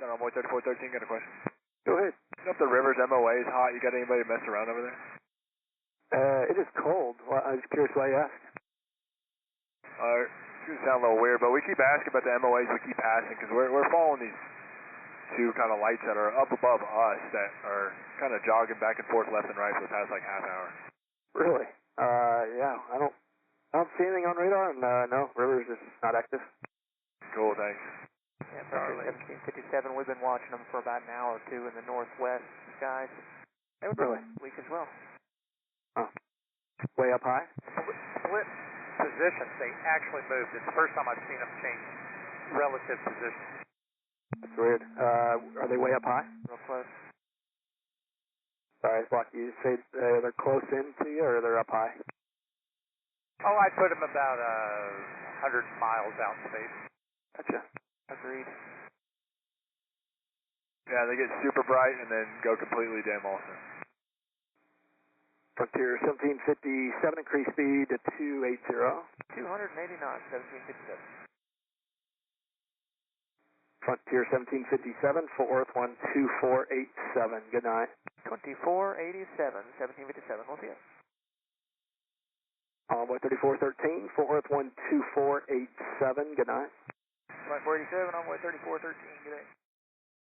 Envoy 3413, got a question. Go ahead. You know if the river's MOA is hot, you got anybody mess around over there? It is cold. Well, I was curious why you asked. It's going to sound a little weird, but we keep asking about the MOAs we keep passing because we're following these two kind of lights that are up above us that are kind of jogging back and forth left and right for the past like half hour. Really? Yeah, I don't see anything on radar, and no, river's just not active. Cool, thanks. Yeah, Charlie 1757, we've been watching them for about an hour or two in the northwest skies. They were Really? weak as well. Oh. Way up high? Split positions. They actually moved. It's the first time I've seen them change relative positions. That's weird. Are they way up high? Real close. Sorry, Block, you say they're close in to you, or they're up high? Oh, I'd put them about 100 miles out in space. Gotcha. Agreed. Yeah, they get super bright and then go completely dim also. Frontier 1757, increase speed to 280. 280 knots, 1757. Frontier 1757, Fort Worth 12487. Good night. 2487, 1757, we'll see you. Envoy 3413, Fort Worth 12487. Good night. Flight 487, Envoy 3413, good day.